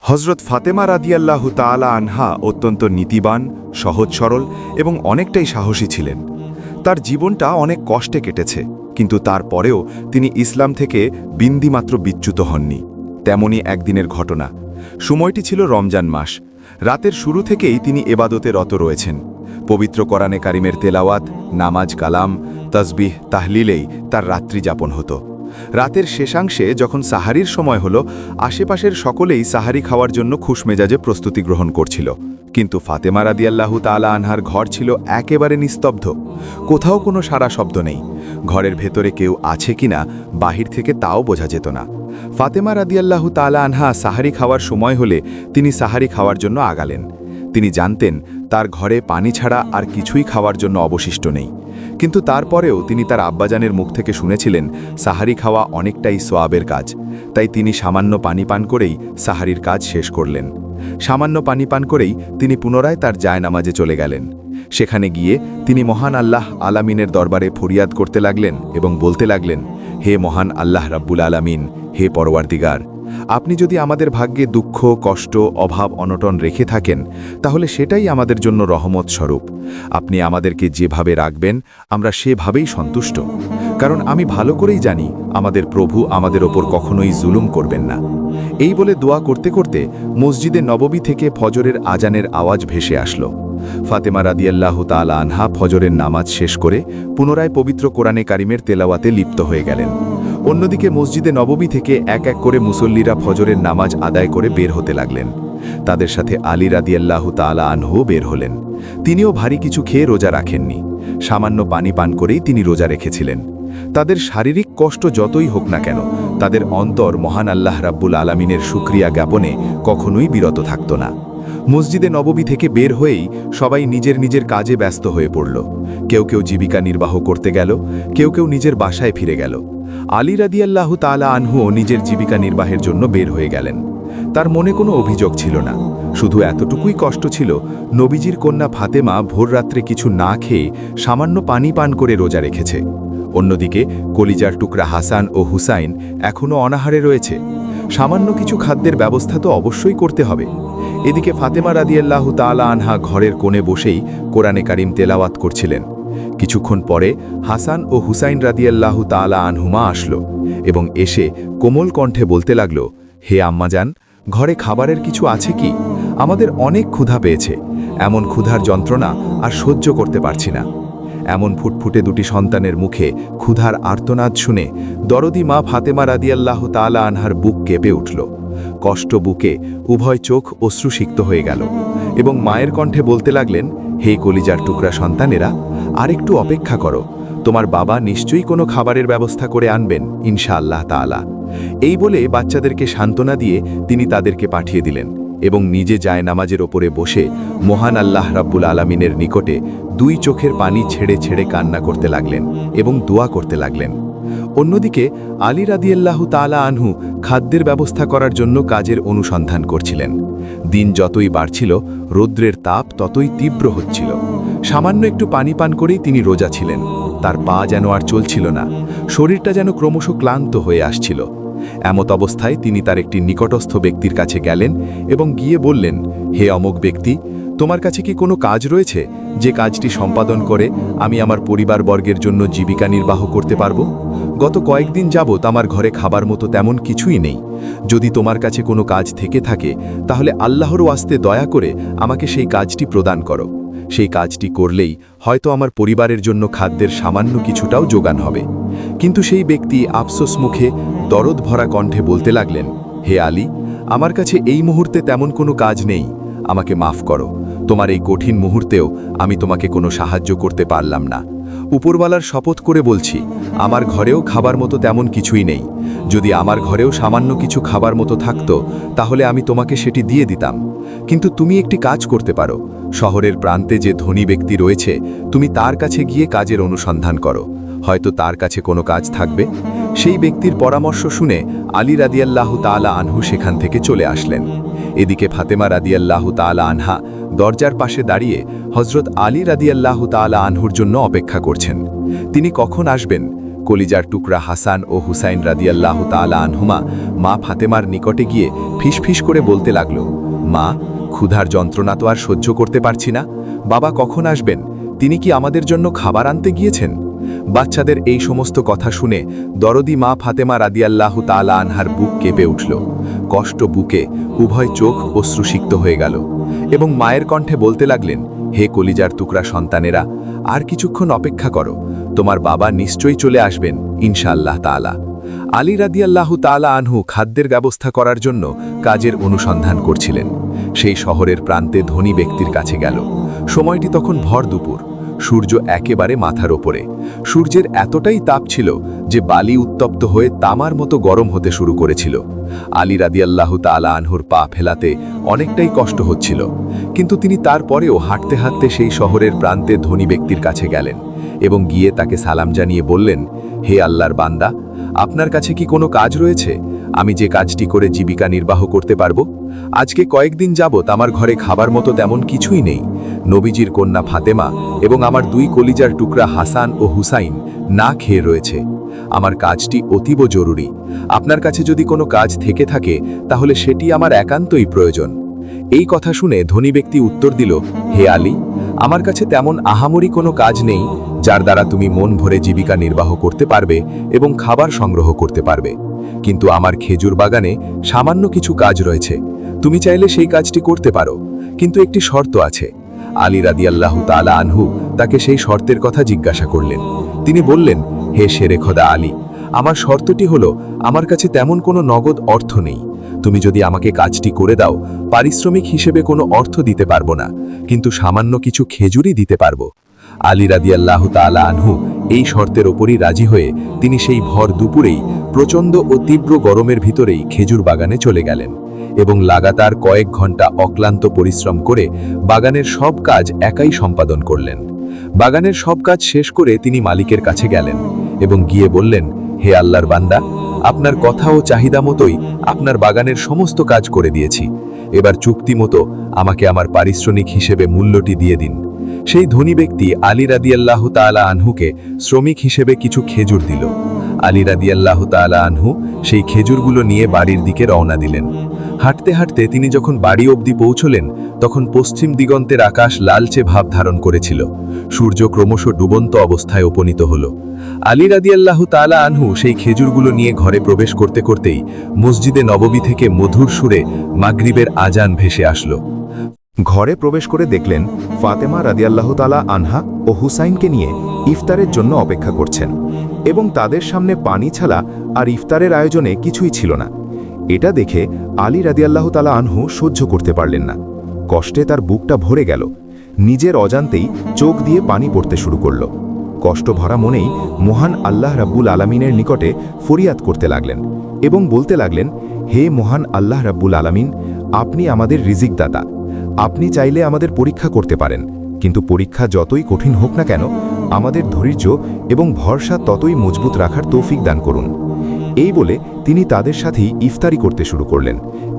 হজরত ফাতেমা রাদিয়াল্লাহু তাআলা আনহা অত্যন্ত নীতিবান, সহজ সরল এবং অনেকটাই সাহসী ছিলেন। তার জীবনটা অনেক কষ্টে কেটেছে, কিন্তু তারপরেও তিনি ইসলাম থেকে বিন্দুমাত্র বিচ্যুত হননি। তেমনি একদিনের ঘটনা। সময়টি ছিল রমজান মাস। রাতের শুরু থেকেই তিনি এবাদতে রত রয়েছেন। পবিত্র কোরআনে কারিমের তেলাওয়াত, নামাজ, কালাম, তসবিহ, তাহলিলেই তার রাত্রি যাপন হতো। রাতের শেষাংশে যখন সাহারির সময় হলো, আশেপাশের সকলেই সাহারি খাওয়ার জন্য খুশমেজাজে প্রস্তুতি গ্রহণ করছিল, কিন্তু ফাতেমা রাদিয়াল্লাহু তাআলা আনহার ঘর ছিল একেবারে নিস্তব্ধ। কোথাও কোনো সারা শব্দ নেই। ঘরের ভেতরে কেউ আছে কিনা বাহির থেকে তাও বোঝা যেত না। ফাতেমা রাদিয়াল্লাহু তাআলা আনহা সাহারি খাওয়ার সময় হলে তিনি সাহারি খাওয়ার জন্য আগালেন। তিনি জানতেন তার ঘরে পানি ছাড়া আর কিছুই খাওয়ার জন্য অবশিষ্ট নেই, কিন্তু তারপরেও তিনি তার আব্বাজানের মুখ থেকে শুনেছিলেন সাহারি খাওয়া অনেকটাই সোয়াবের কাজ। তাই তিনি সামান্য পানি পান করেই সাহারির কাজ শেষ করলেন। সামান্য পানি পান করেই তিনি পুনরায় তার জায়নামাজে চলে গেলেন। সেখানে গিয়ে তিনি মহান আল্লাহ আলামিনের দরবারে ফরিয়াদ করতে লাগলেন এবং বলতে লাগলেন, হে মহান আল্লাহ রাব্বুল আলামিন, হে পরওয়ারদিগার, আপনি যদি আমাদের ভাগ্যে দুঃখ, কষ্ট, অভাব, অনটন রেখে থাকেন, তাহলে সেটাই আমাদের জন্য রহমত স্বরূপ। আপনি আমাদেরকে যেভাবে রাখবেন আমরা সেভাবেই সন্তুষ্ট, কারণ আমি ভালো করেই জানি আমাদের প্রভু আমাদের ওপর কখনোই জুলুম করবেন না। এই বলে দোয়া করতে করতে মসজিদে নববী থেকে ফজরের আজানের আওয়াজ ভেসে আসলো। ফাতেমা রাদিয়াল্লাহু তাআলা আনহা ফজরের নামাজ শেষ করে পুনরায় পবিত্র কোরআনে কারিমের তেলাওয়াতে লিপ্ত হয়ে গেলেন। অন্যদিকে মসজিদে নববী থেকে এক এক করে মুসল্লিরা ফজরের নামাজ আদায় করে বের হতে লাগলেন। তাদের সাথে আলী রাদিয়াল্লাহু তাআলা আনহু বের হলেন। তিনিও ভারী কিছু খেয়ে রোজা রাখেননি। সামান্য পানি পান করেই তিনি রোজা রেখেছিলেন। তাদের শারীরিক কষ্ট যতই হোক না কেন, তাদের অন্তর মহান আল্লাহ রাব্বুল আলামিনের শুকরিয়া জ্ঞাপনে কখনোই বিরত থাকত না। মসজিদে নববী থেকে বের হয়েই সবাই নিজের নিজের কাজে ব্যস্ত হয়ে পড়ল। কেউ কেউ জীবিকা নির্বাহ করতে গেল, কেউ কেউ নিজের বাসায় ফিরে গেল। আলী রাদিয়াল্লাহু তাআলা আনহুও নিজের জীবিকা নির্বাহের জন্য বের হয়ে গেলেন। তার মনে কোনো অভিযোগ ছিল না, শুধু এতটুকুই কষ্ট ছিল, নবীজির কন্যা ফাতেমা ভোররাত্রে কিছু না খেয়ে সামান্য পানি পান করে রোজা রেখেছে। অন্যদিকে কলিজার টুকরা হাসান ও হুসাইন এখনও অনাহারে রয়েছে। সামান্য কিছু খাদ্যের ব্যবস্থা তো অবশ্যই করতে হবে। এদিকে ফাতেমা রাদিয়াল্লাহু তাআলা আনহা ঘরের কোণে বসেই কোরআনে কারিম তেলাওয়াত করছিলেন। কিছুক্ষণ পরে হাসান ও হুসাইন রাদিয়াল্লাহু তাআলা আনহুমা আসলো এবং এসে কোমল কণ্ঠে বলতে লাগলো, হে আম্মাজান, ঘরে খাবারের কিছু আছে কি? আমাদের অনেক ক্ষুধা পেয়েছে। এমন ক্ষুধার যন্ত্রণা আর সহ্য করতে পারছি না। এমন ফুটফুটে দুটি সন্তানের মুখে ক্ষুধার আর্তনাদ শুনে দরদি মা ফাতেমা রাদিয়াল্লাহু তাআলা আনহার বুক কেঁপে উঠল। কষ্ট বুকে উভয় চোখ অশ্রুসিক্ত হয়ে গেল এবং মায়ের কণ্ঠে বলতে লাগলেন, হে কলিজার টুকরা সন্তানেরা, আরেকটু অপেক্ষা করো। তোমার বাবা নিশ্চয়ই কোনো খাবারের ব্যবস্থা করে আনবেন ইনশাআল্লাহ তাআলা। এই বলে বাচ্চাদেরকে সান্ত্বনা দিয়ে তিনি তাদেরকে পাঠিয়ে দিলেন এবং নিজে জায়নামাজের ওপরে বসে মহান আল্লাহ রাব্বুল আলামিনের নিকটে দুই চোখের পানি ছেড়ে ছেড়ে কান্না করতে লাগলেন এবং দোয়া করতে লাগলেন। অন্যদিকে আলী রাদিয়াল্লাহু তাআলা আনহু খাদ্যের ব্যবস্থা করার জন্য কাজের অনুসন্ধান করছিলেন। দিন যতই বাড়ছিল, রৌদ্রের তাপ ততই তীব্র হচ্ছিল। সামান্য একটু পানি পান করেই তিনি রোজা ছিলেন। তার পা যেন আর চলছিল না, শরীরটা যেন ক্রমশ ক্লান্ত হয়ে আসছিল। এমত অবস্থায় তিনি তার একটি নিকটস্থ ব্যক্তির কাছে গেলেন এবং গিয়ে বললেন, হে অমুক ব্যক্তি, তোমার কাছে কি কোনো কাজ রয়েছে যে কাজটি সম্পাদন করে আমি আমার পরিবারবর্গের জন্য জীবিকা নির্বাহ করতে পারব? গত কয়েকদিন যাবৎ আমার ঘরে খাবার মতো তেমন কিছুই নেই। যদি তোমার কাছে কোনো কাজ থেকে থাকে, তাহলে আল্লাহর ওয়াস্তে দয়া করে আমাকে সেই কাজটি প্রদান করো। সেই কাজটি করলেই হয়তো আমার পরিবারের জন্য খাদ্যের সামান্য কিছুটাও যোগান হবে। কিন্তু সেই ব্যক্তি আফসোস মুখে দরদ ভরা কণ্ঠে বলতে লাগলেন, হে আলী, আমার কাছে এই মুহূর্তে তেমন কোনো কাজ নেই। আমাকে মাফ করো, তোমার এই কঠিন মুহূর্তেও আমি তোমাকে কোনো সাহায্য করতে পারলাম না। উপরওয়ালার শপথ করে বলছি, আমার ঘরেও খাবার মতো তেমন কিছুই নেই। যদি আমার ঘরেও সামান্য কিছু খাবার মতো থাকতো, তাহলে আমি তোমাকে সেটি দিয়ে দিতাম। কিন্তু তুমি একটি কাজ করতে পারো। শহরের প্রান্তে যে ধনী ব্যক্তি রয়েছে, তুমি তার কাছে গিয়ে কাজের অনুসন্ধান করো, হয়তো তার কাছে কোনো কাজ থাকবে। সেই ব্যক্তির পরামর্শ শুনে আলী রাদিয়াল্লাহু তাআলা আনহু সেখান থেকে চলে আসলেন। এদিকে ফাতেমা রাদিয়াল্লাহু তাআলা আনহা দরজার পাশে দাঁড়িয়ে হযরত আলী রাদিয়াল্লাহু তাআলা আনহুর জন্য অপেক্ষা করছেন। তিনি কখন আসবেন, কলিজার টুকরা হাসান ও হুসাইন রাদিয়াল্লাহু তাআলা আনহুমা মা ফাতেমার নিকটে গিয়ে ফিসফিস করে বলতে লাগল, মা, ক্ষুধার যন্ত্রণা তো আর সহ্য করতে পারছি না। বাবা কখন আসবেন? তিনি কি আমাদের জন্য খাবার আনতে গিয়েছেন? বাচ্চাদের এই সমস্ত কথা শুনে দরদি মা ফাতেমা রাদিয়াল্লাহু তাআলা আনহার বুক কেঁপে উঠল। কষ্ট বুকে উভয় চোখ অশ্রুসিক্ত হয়ে গেল এবং মায়ের কণ্ঠে বলতে লাগলেন, হে কলিজার টুকরা সন্তানেরা, আর কিছুক্ষণ অপেক্ষা করো, তোমার বাবা নিশ্চয়ই চলে আসবেন ইনশাআল্লাহ তাআলা। আলী রাদিয়াল্লাহু তাআলা আনহু খাদ্যের ব্যবস্থা করার জন্য কাজের অনুসন্ধান করছিলেন। সেই শহরের প্রান্তে ধনী ব্যক্তির কাছে গেল। সময়টি তখন ভর দুপুর, সূর্য একেবারে মাথার ওপরে। সূর্যের এতটাই তাপ ছিল যে বালি উত্তপ্ত হয়ে তামার মতো গরম হতে শুরু করেছিল। আলী রাদিয়াল্লাহু তাআলা আনহুর পা ফেলাতে অনেকটাই কষ্ট হচ্ছিল, কিন্তু তিনি তারপরেও হাঁটতে হাঁটতে সেই শহরের প্রান্তে ধনী ব্যক্তির কাছে গেলেন এবং গিয়ে তাকে সালাম জানিয়ে বললেন, হে আল্লাহর বান্দা, আপনার কাছে কি কোনো কাজ রয়েছে? আমি যে কাজটি করে জীবিকা নির্বাহ করতে পারবো। আজকে কয়েকদিন যাবত আমার ঘরে খাবার মতো তেমন কিছুই নেই। নবীজির কন্যা ফাতেমা এবং আমার দুই কলিজার টুকরা হাসান ও হুসাইন না খেয়ে রয়েছে। আমার কাজটি অতীব জরুরি। আপনার কাছে যদি কোনো কাজ থেকে থাকে তাহলে সেটি আমার একান্তই প্রয়োজন। এই কথা শুনে ধনী ব্যক্তি উত্তর দিল, হে আলী, আমার কাছে তেমন আহামরি কোনো কাজ নেই যার দ্বারা তুমি মন ভরে জীবিকা নির্বাহ করতে পারবে এবং খাবার সংগ্রহ করতে পারবে, কিন্তু আমার খেজুর বাগানে সামান্য কিছু কাজ রয়েছে। তুমি চাইলে সেই কাজটি করতে পারো, কিন্তু একটি শর্ত আছে। আলী রাদিয়াল্লাহু তাআলা আনহু তাকে সেই শর্তের কথা জিজ্ঞাসা করলেন। তিনি বললেন, হে শেরে খোদা আলী, আমার শর্তটি হলো, আমার কাছে তেমন কোনো নগদ অর্থ নেই। তুমি যদি আমাকে কাজটি করে দাও, পারিশ্রমিক হিসেবে কোনো অর্থ দিতে পারবো না, কিন্তু সামান্য কিছু খেজুরই দিতে পারবো। আলী রাদিয়াল্লাহু তাআলা আনহু এই শর্তের ওপরই রাজি হয়ে তিনি সেই ভর দুপুরেই প্রচণ্ড ও তীব্র গরমের ভিতরেই খেজুর বাগানে চলে গেলেন এবং লাগাতার কয়েক ঘন্টা অক্লান্ত পরিশ্রম করে বাগানের সব কাজ একাই সম্পাদন করলেন। বাগানের সব কাজ শেষ করে তিনি মালিকের কাছে গেলেন এবং গিয়ে বললেন, হে আল্লাহর বান্দা, আপনার কথা ও চাহিদা মতোই আপনার বাগানের সমস্ত কাজ করে দিয়েছি। এবার চুক্তি মতো আমাকে আমার পারিশ্রমিক হিসেবে মূল্যটি দিয়ে দিন। সেই ধনী ব্যক্তি আলী রাদিয়াল্লাহু তাআলা আনহুকে শ্রমিক হিসেবে কিছু খেজুর দিল। আলী রাদিয়াল্লাহু তাআলা আনহু সেই খেজুরগুলো নিয়ে বাড়ির দিকে রওনা দিলেন। হাঁটতে হাঁটতে তিনি যখন বাড়ি অবধি পৌঁছলেন, তখন পশ্চিম দিগন্তের আকাশ লালচে ভাব ধারণ করেছিল। সূর্য ক্রমশ ডুবন্ত অবস্থায় উপনীত হল। আলী রাদিয়াল্লাহু তাআলা আনহু সেই খেজুরগুলো নিয়ে ঘরে প্রবেশ করতে করতেই মসজিদে নববী থেকে মধুর সুরে মাগরিবের আজান ভেসে আসলো। ঘরে প্রবেশ করে দেখলেন ফাতেমা রাদিয়াল্লাহু তাআলা আনহা ও হুসাইনকে নিয়ে ইফতারের জন্য অপেক্ষা করছেন এবং তাদের সামনে পানি ছাড়া আর ইফতারের আয়োজনে কিছুই ছিল না। এটা দেখে আলী রাদিয়াল্লাহু তাআলা আনহু সহ্য করতে পারলেন না। কষ্টে তার বুকটা ভরে গেল। নিজের অজান্তেই চোখ দিয়ে পানি পড়তে শুরু করল। কষ্ট ভরা মনেই মহান আল্লাহ রাব্বুল আলামিনের নিকটে ফরিয়াদ করতে লাগলেন এবং বলতে লাগলেন, হে মহান আল্লাহ রাব্বুল আলামিন, আপনি আমাদের রিজিকদাতা। আপনি চাইলে আমাদের পরীক্ষা করতে পারেন, কিন্তু পরীক্ষা যতই কঠিন হোক না কেন, আমাদের ধৈর্য এবং ভরসা ততই মজবুত রাখার তৌফিক দান করুন। এই বলে তিনি তাদের সাথেই ইফতারি করতে শুরু করলেন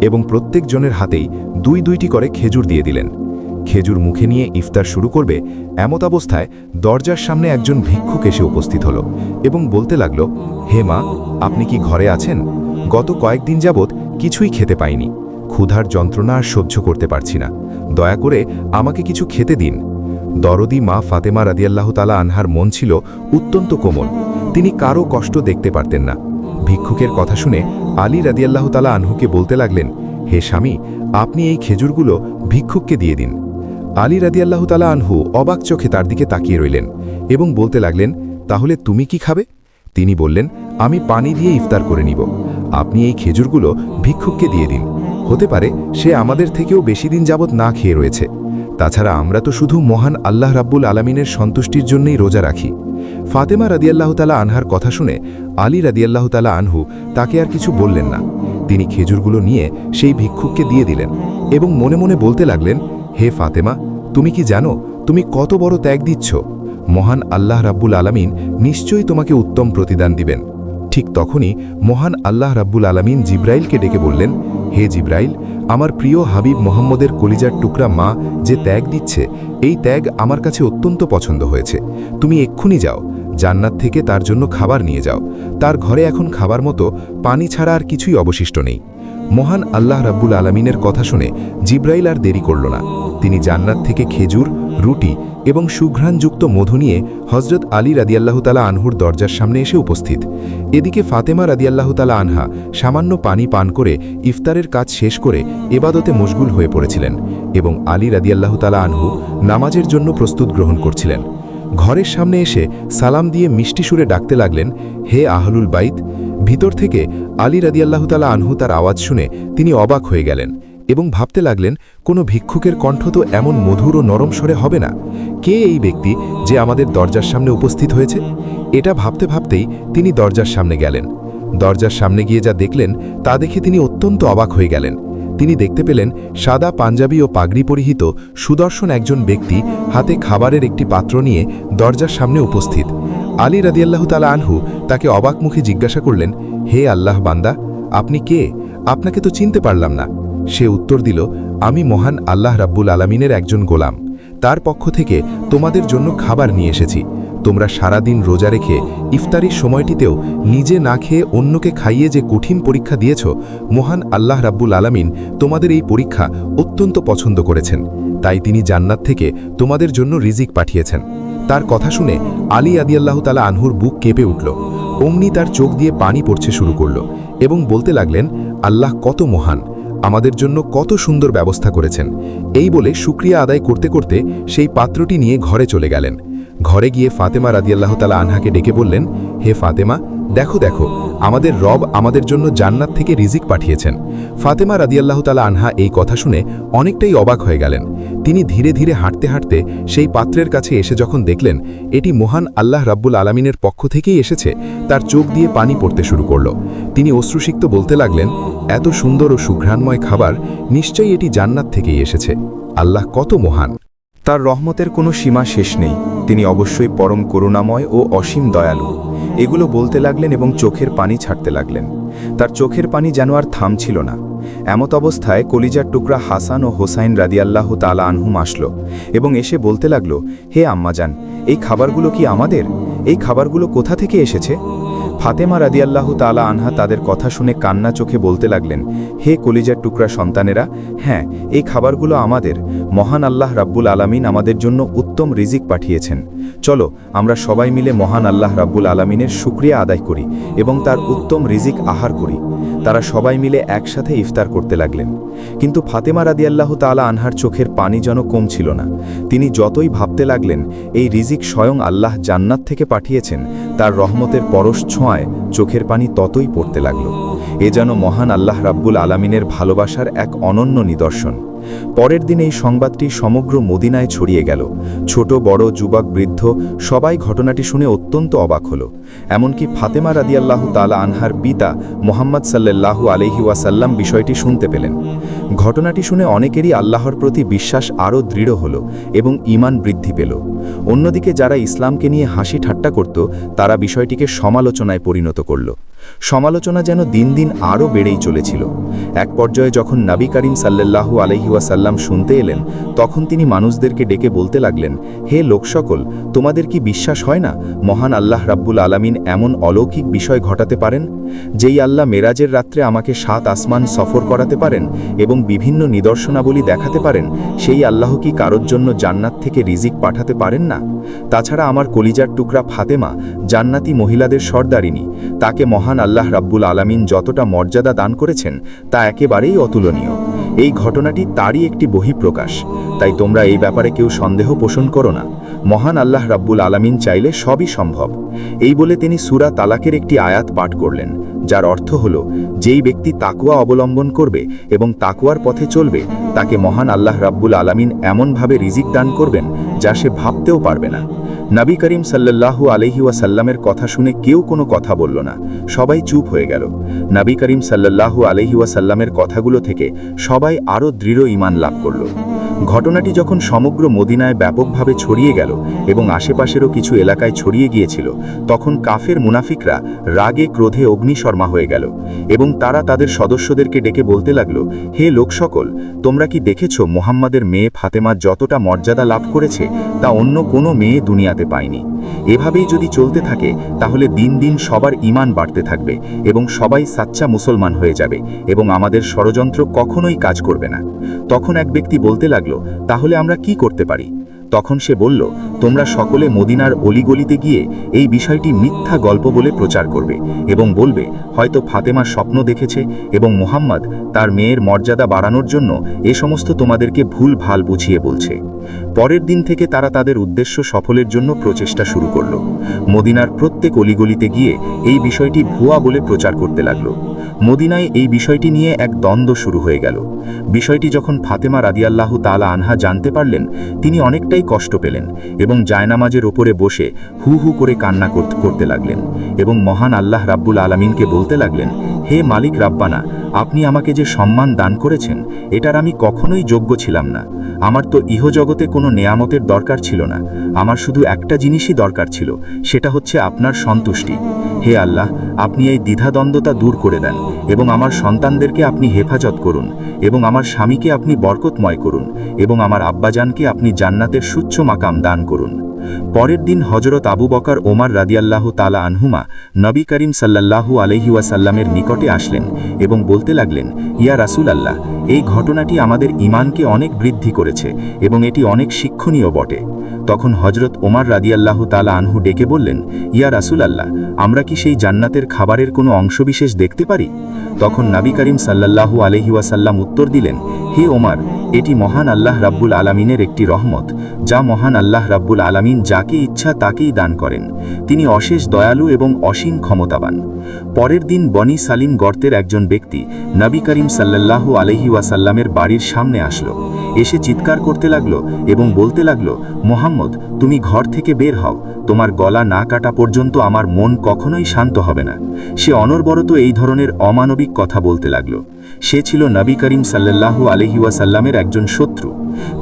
এবং প্রত্যেকজনের হাতেই দুইটি করে খেজুর দিয়ে দিলেন। খেজুর মুখে নিয়ে ইফতার শুরু করবে এমত অবস্থায় দরজার সামনে একজন ভিক্ষুক এসে উপস্থিত হল এবং বলতে লাগল, হে মা, আপনি কি ঘরে আছেন? গত কয়েকদিন যাবৎ কিছুই খেতে পাইনি। ক্ষুধার যন্ত্রণা আর সহ্য করতে পারছি না। দয়া করে আমাকে কিছু খেতে দিন। দরদি মা ফাতেমা রাদিয়াল্লাহু তাআলা আনহার মন ছিল অত্যন্ত কোমল। তিনি কারো কষ্ট দেখতে পারতেন না। ভিক্ষুকের কথা শুনে আলী রাদিয়াল্লাহু তাআলা আনহুকে বলতে লাগলেন, হে স্বামী, আপনি এই খেজুরগুলো ভিক্ষুককে দিয়ে দিন। আলী রাদিয়াল্লাহু তাআলা আনহু অবাক চোখে তার দিকে তাকিয়ে রইলেন এবং বলতে লাগলেন, তাহলে তুমি কি খাবে? তিনি বললেন, আমি পানি দিয়ে ইফতার করে নিব। আপনি এই খেজুরগুলো ভিক্ষুককে দিয়ে দিন। হতে পারে সে আমাদের থেকেও বেশি দিন যাবৎ না খেয়ে রয়েছে। তাছাড়া আমরা তো শুধু মহান আল্লাহ রাব্বুল আলামিনের সন্তুষ্টির জন্যই রোজা রাখি। ফাতেমা রাদিয়াল্লাহু তাআলা আনহার কথা শুনে আলী রাদিয়াল্লাহু তাআলা আনহু তাকে আর কিছু বললেন না। তিনি খেজুরগুলো নিয়ে সেই ভিক্ষুককে দিয়ে দিলেন এবং মনে মনে বলতে লাগলেন, হে ফাতেমা, তুমি কি জানো তুমি কত বড় ত্যাগ দিচ্ছ? মহান আল্লাহ রাব্বুল আলামিন নিশ্চয়ই তোমাকে উত্তম প্রতিদান দিবেন। ঠিক তখনই মহান আল্লাহ রাব্বুল আলামিন জিব্রাইলকে ডেকে বললেন, হে জিব্রাইল, আমার প্রিয় হাবিব মোহাম্মদের কলিজার টুকরা মা যে ত্যাগ দিচ্ছে, এই ত্যাগ আমার কাছে অত্যন্ত পছন্দ হয়েছে। তুমি এক্ষুনি যাও, জান্নাত থেকে তার জন্য খাবার নিয়ে যাও। তার ঘরে এখন খাবার মতো পানি ছাড়া আর কিছুই অবশিষ্ট নেই। মহান আল্লাহ রাব্বুল আলামিনের কথা শুনে জিব্রাইল আর দেরি করল না। তিনি জান্নাত থেকে খেজুর, রুটি এবং সুঘ্রাণযুক্ত মধু নিয়ে হজরত আলী রাদিয়াল্লাহু তাআলা আনহুর দরজার সামনে এসে উপস্থিত। এদিকে ফাতেমা রাদিয়াল্লাহু তাআলা আনহা সামান্য পানি পান করে ইফতারের কাজ শেষ করে ইবাদতে মশগুল হয়ে পড়েছিলেন এবং আলী রাদিয়াল্লাহু তাআলা আনহু নামাজের জন্য প্রস্তুত গ্রহণ করছিলেন। ঘরের সামনে এসে সালাম দিয়ে মিষ্টি সুরে ডাকতে লাগলেন, হে আহলুল বাইত। ভিতর থেকে আলী রাদিয়াল্লাহু তাআলা আনহু তার আওয়াজ শুনে তিনি অবাক হয়ে গেলেন এবং ভাবতে লাগলেন, কোনো ভিক্ষুকের কণ্ঠ তো এমন মধুর ও নরম স্বরে হবে না। কে এই ব্যক্তি যে আমাদের দরজার সামনে উপস্থিত হয়েছে? এটা ভাবতে ভাবতেই তিনি দরজার সামনে গেলেন। দরজার সামনে গিয়ে যা দেখলেন তা দেখে তিনি অত্যন্ত অবাক হয়ে গেলেন। তিনি দেখতে পেলেন সাদা পাঞ্জাবি ও পাগড়ি পরিহিত সুদর্শন একজন ব্যক্তি হাতে খাবারের একটি পাত্র নিয়ে দরজার সামনে উপস্থিত। আলী রাদিয়াল্লাহু তাআলা আনহু তাকে অবাক মুখে জিজ্ঞাসা করলেন, হে আল্লাহ বান্দা, আপনি কে? আপনাকে তো চিনতে পারলাম না। সে উত্তর দিল, আমি মহান আল্লাহ রাব্বুল আলামিনের একজন গোলাম। তার পক্ষ থেকে তোমাদের জন্য খাবার নিয়ে এসেছি। তোমরা সারাদিন রোজা রেখে ইফতারির সময়টিতেও নিজে না খেয়ে অন্যকে খাইয়ে যে কঠিন পরীক্ষা দিয়েছ, মহান আল্লাহ রাব্বুল আলামিন তোমাদের এই পরীক্ষা অত্যন্ত পছন্দ করেছেন। তাই তিনি জান্নাত থেকে তোমাদের জন্য রিজিক পাঠিয়েছেন। তার কথা শুনে আলী রাদিয়াল্লাহু তাআলা আনহুর বুক কেঁপে উঠল। অমনি তার চোখ দিয়ে পানি পড়ছে শুরু করল এবং বলতে লাগলেন, আল্লাহ কত মহান, আমাদের জন্য কত সুন্দর ব্যবস্থা করেছেন। এই বলে শুকরিয়া আদায় করতে করতে সেই পাত্রটি নিয়ে ঘরে চলে গেলেন। ঘরে গিয়ে ফাতেমা রাদিয়াল্লাহু তাআলা আনহাকে ডেকে বললেন, হে ফাতেমা, দেখো দেখো, আমাদের রব আমাদের জন্য জান্নাত থেকে রিজিক পাঠিয়েছেন। ফাতেমা রাদিয়াল্লাহু তাআলা আনহা এই কথা শুনে অনেকটাই অবাক হয়ে গেলেন। তিনি ধীরে ধীরে হাঁটতে হাঁটতে সেই পাত্রের কাছে এসে যখন দেখলেন এটি মহান আল্লাহ রাব্বুল আলামিনের পক্ষ থেকেই এসেছে, তার চোখ দিয়ে পানি পড়তে শুরু করল। তিনি অশ্রুসিক্ত বলতে লাগলেন, এত সুন্দর ও সুঘ্রাণময় খাবার, নিশ্চয়ই এটি জান্নাত থেকেই এসেছে। আল্লাহ কত মহান! তার রহমতের কোনো সীমা শেষ নেই। তিনি অবশ্যই পরম করুণাময় ও অসীম দয়ালু। এগুলো বলতে লাগলেন এবং চোখের পানি ছাড়তে লাগলেন। তার চোখের পানি যেন আর থামছিল না। এমত অবস্থায় কলিজার টুকরা হাসান ও হোসাইন রাদিয়াল্লাহু তাআলা আনহুম আসলো এবং এসে বলতে লাগলো, হে আম্মাজান, এই খাবারগুলো কি আমাদের? এই খাবারগুলো কোথা থেকে এসেছে? ফাতেমা রাদিয়াল্লাহু তাআলা আনহা তাদের কথা শুনে কান্না চোখে বলতে লাগলেন, হে কলিজার টুকরা সন্তানেরা, হ্যাঁ, এই খাবারগুলো আমাদের। মহান আল্লাহ রাব্বুল আলামিন আমাদের জন্য উত্তম রিজিক পাঠিয়েছেন। চলো আমরা সবাই মিলে মহান আল্লাহ রাব্বুল আলামিনের শুকরিয়া আদায় করি এবং তার উত্তম রিজিক আহার করি। তারা সবাই মিলে একসাথে ইফতার করতে লাগলেন। কিন্তু ফাতেমা রাদিয়াল্লাহু তাআলা আনহার চোখের পানি যেন কমছিল না। তিনি যতই ভাবতে লাগলেন এই রিজিক স্বয়ং আল্লাহ জান্নাত থেকে পাঠিয়েছেন, তার রহমতের পরশ ছোঁয়ায় চোখের পানি ততই পড়তে লাগল। এ যেন মহান আল্লাহ রাব্বুল আলামিনের ভালোবাসার এক অনন্য নিদর্শন। পরের দিন এই সংবাদটি সমগ্র মদিনায় ছড়িয়ে গেল। ছোট বড়, যুবক বৃদ্ধ সবাই ঘটনাটি শুনে অত্যন্ত অবাক হল। এমনকি ফাতেমা রাদিয়াল্লাহু তাআলা আনহার পিতা মুহাম্মদ সাল্লাল্লাহু আলাইহি ওয়াসাল্লাম বিষয়টি শুনতে পেলেন। ঘটনাটি শুনে অনেকেরই আল্লাহর প্রতি বিশ্বাস আরও দৃঢ় হল এবং ঈমান বৃদ্ধি পেল। অন্যদিকে যারা ইসলামকে নিয়ে হাসি ঠাট্টা করত, তারা বিষয়টিকে সমালোচনায় পরিণত করল। সমালোচনা যেন দিন দিন আরও বেড়েই চলেছিল। এক পর্যায়ে যখন নবী করিম সাল্লাল্লাহু আলাইহি ওয়াসাল্লাম শুনতে এলেন, তখন তিনি মানুষদেরকে ডেকে বলতে লাগলেন, হে লোকসকল, তোমাদের কি বিশ্বাস হয় না মহান আল্লাহ রাব্বুল আলামিন এমন অলৌকিক বিষয় ঘটাতে পারেন? যেই আল্লাহ মেরাজের রাত্রে আমাকে 7 আসমান সফর করাতে পারেন এবং বিভিন্ন নিদর্শনাবলী দেখাতে পারেন, সেই আল্লাহ কি কারোর জন্য জান্নাত থেকে রিজিক পাঠাতে পারেন না? তাছাড়া আমার কলিজার টুকরা ফাতেমা জান্নাতি মহিলাদের সর্দারিনী। তাকে মহান আল্লাহ রাব্বুল আলামিন যতটা মর্যাদা দান করেছেন তা একেবারেই অতুলনীয়। এই ঘটনাটি তারই একটি বহিঃপ্রকাশ। তাই তোমরা এই ব্যাপারে কেউ সন্দেহ পোষণ করো না। মহান আল্লাহ রাব্বুল আলামিন চাইলে সবই সম্ভব। এই বলে তিনি সূরা তালাকের একটি আয়াত পাঠ করলেন, যার অর্থ হল, যেই ব্যক্তি তাকওয়া অবলম্বন করবে এবং তাকওয়ার পথে চলবে, তাকে মহান আল্লাহ রাব্বুল আলামিন এমনভাবে রিজিক দান করবেন যা সে ভাবতেও পারবে না। নবী করিম সাল্লাল্লাহু আলাইহি ওয়াসাল্লামের কথা শুনে কেউ কোনো কথা বলল না। সবাই চুপ হয়ে গেল। নবী করিম সাল্লাল্লাহু আলাইহি ওয়াসাল্লামের কথাগুলো থেকে সবাই আরও দৃঢ় ঈমান লাভ করল। ঘটনাটি যখন সমগ্র মদিনায় ব্যাপকভাবে ছড়িয়ে গেল এবং আশেপাশেরও কিছু এলাকায় ছড়িয়ে গিয়েছিল, তখন কাফের মুনাফিকরা রাগে ক্রোধে অগ্নিশর্মা হয়ে গেল এবং তারা তাদের সদস্যদেরকে ডেকে বলতে লাগল, হে লোকসকল, তোমরা কি দেখেছ মুহাম্মাদের মেয়ে ফাতেমা যতটা মর্যাদা লাভ করেছে তা অন্য কোনো মেয়ে দুনিয়াতে পায়নি? এভাবেই যদি চলতে থাকে তাহলে দিন দিন সবার ঈমান বাড়তে থাকবে এবং সবাই সাচ্চা মুসলমান হয়ে যাবে এবং আমাদের ষড়যন্ত্র কখনোই কাজ করবে না। তখন এক ব্যক্তি বলতে লাগলো, তাহলে আমরা কি করতে পারি? তখন সে বলল, তোমরা সকলে মদিনার অলিগলিতে গিয়ে এই বিষয়টি মিথ্যা গল্প বলে প্রচার করবে এবং বলবে হয়তো ফাতেমা স্বপ্ন দেখেছে এবং মুহাম্মদ তার মেয়ের মর্যাদা বাড়ানোর জন্য এ সমস্ত তোমাদেরকে ভুল ভাল বুঝিয়ে বলছে। পরের দিন থেকে তারা তাদের উদ্দেশ্য সফলের জন্য প্রচেষ্টা শুরু করল। মদিনার প্রত্যেক অলিগলিতে গিয়ে এই বিষয়টি ভুয়া বলে প্রচার করতে লাগলো। মদিনায় এই বিষয়টি নিয়ে এক দ্বন্দ্ব শুরু হয়ে গেল। বিষয়টি যখন ফাতেমা রাদিয়াল্লাহু তাআলা আনহা জানতে পারলেন, তিনি অনেকটাই কষ্ট পেলেন এবং জায়নামাজের ওপরে বসে হু হু করে কান্না করতে লাগলেন এবং মহান আল্লাহ রাব্বুল আলামিনকে বলতে লাগলেন, হে মালিক রাব্বানা, আপনি আমাকে যে সম্মান দান করেছেন এটার আমি কখনোই যোগ্য ছিলাম না। আমার তো ইহজগতে কোনো নেয়ামতের দরকার ছিল না, আমার শুধু একটা জিনিসই দরকার ছিল, সেটা হচ্ছে আপনার সন্তুষ্টি। হে আল্লাহ, আপনি এই দ্বিধাদ্বন্দ্বতা দূর করে দেন এবং আমার সন্তানদেরকে আপনি হেফাজত করুন এবং আমার স্বামীকে আপনি বরকতময় করুন এবং আমার আব্বাজানকে আপনি জান্নাতের সুচ্চ মাকাম দান করুন। পরের দিন হযরত আবু বকর ওমর রাদিয়াল্লাহু তাআলা আনহুমা নবী করিম সাল্লাল্লাহু আলাইহি ওয়াসাল্লামের নিকটে আসলেন এবং বলতে লাগলেন, ইয়া রাসূলুল্লাহ, এই ঘটনাটি আমাদের ঈমানকে অনেক বৃদ্ধি করেছে এবং এটি অনেক শিক্ষণীয় বটে। তখন হযরত ওমর রাদিয়াল্লাহু তাআলা আনহু ডেকে বললেন, ইয়া রাসূলুল্লাহ, আমরা কি সেই জান্নাতের খাবারের কোনো অংশবিশেষ দেখতে পারি? তখন নবী করিম সাল্লাল্লাহু আলাইহি ওয়াসাল্লাম উত্তর দিলেন, হে ওমর, এটি মহান আল্লাহ রাব্বুল আলামিনের একটি রহমত, যা মহান আল্লাহ রাব্বুল আলামিন যাকে ইচ্ছা তাকেই দান করেন। তিনি অশেষ দয়ালু এবং অসীম ক্ষমতাবান। পরের দিন বনি সালিম গর্তের একজন ব্যক্তি নবী করিম সাল্লাল্লাহু আলাইহি ওয়াসাল্লামের বাড়ির সামনে আসলো। এসে চিৎকার করতে লাগলো এবং বলতে লাগলো, মুহাম্মদ, তুমি ঘর থেকে বের হও, তোমার গলা না কাটা পর্যন্ত আমার মন কখনোই শান্ত হবে না। সে অনবরত এই ধরনের অমানবিক কথা বলতে লাগলো। সে ছিল নবী করিম সাল্লাল্লাহু আলাইহি ওয়াসাল্লামের একজন শত্রু।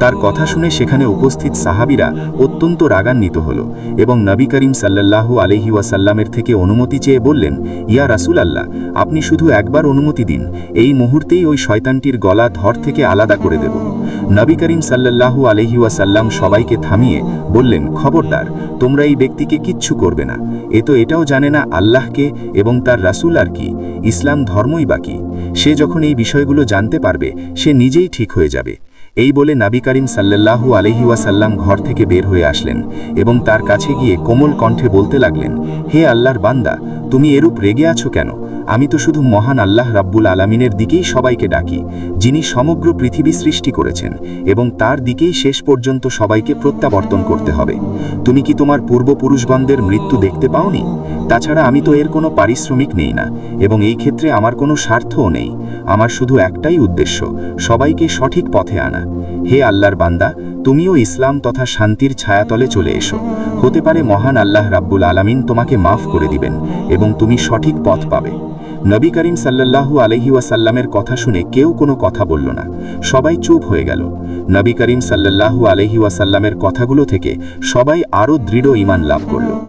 তার কথা শুনে সেখানে উপস্থিত সাহাবীরা অত্যন্ত রাগান্বিত হলো এবং নবী করিম সাল্লাল্লাহু আলাইহি ওয়াসাল্লামের থেকে অনুমতি চেয়ে বললেন, ইয়া রাসূলুল্লাহ, আপনি শুধু একবার অনুমতি দিন, এই মুহূর্তেই ওই শয়তানটির গলা ধর থেকে আলাদা করে দেব। নবী করিম সাল্লাল্লাহু আলাইহি ওয়াসাল্লাম সবাইকে থামিয়ে বললেন, খবরদার, তোমরা এই ব্যক্তিকে কিচ্ছু করবে না। এ তো এটাও জানে না আল্লাহকে এবং তার রাসূল আর কি, ইসলাম ধর্মই বাকি। সে যখন এই বিষয়গুলো জানতে পারবে সে নিজেই ঠিক হয়ে যাবে। এই বলে নবী করিম সাল্লাল্লাহু আলাইহি ওয়াসাল্লাম ঘর থেকে বের হয়ে আসলেন এবং তার কাছে গিয়ে কোমল কণ্ঠে বলতে লাগলেন, হে আল্লাহর বান্দা, তুমি এরূপ রেগে আছো কেন? আমি তো শুধু মহান আল্লাহ রাব্বুল আলামিনের দিকেই সবাইকে ডাকি, যিনি সমগ্র পৃথিবী সৃষ্টি করেছেন এবং তার দিকেই শেষ পর্যন্ত সবাইকে প্রত্যাবর্তন করতে হবে। তুমি কি তোমার পূর্বপুরুষগণদের মৃত্যু দেখতে পাওনি? তাছাড়া আমি তো এর কোনো পারিশ্রমিক নেই না এবং এই ক্ষেত্রে আমার কোনো স্বার্থও নেই। আমার শুধু একটাই উদ্দেশ্য, সবাইকে সঠিক পথে আনা। হে আল্লাহর বান্দা, তুমিও ইসলাম তথা শান্তির ছায়াতলে চলে এসো। হতে পারে মহান আল্লাহ রাব্বুল আলামিন তোমাকে মাফ করে দিবেন এবং তুমি সঠিক পথ পাবে। নবী করিম সাল্লাল্লাহু আলাইহি ওয়াসাল্লামের কথা শুনে কেউ কোনো কথা বলল না, সবাই চুপ হয়ে গেল। নবী করিম সাল্লাল্লাহু আলাইহি ওয়াসাল্লামের কথাগুলো থেকে সবাই আরও দৃঢ় ঈমান লাভ করল।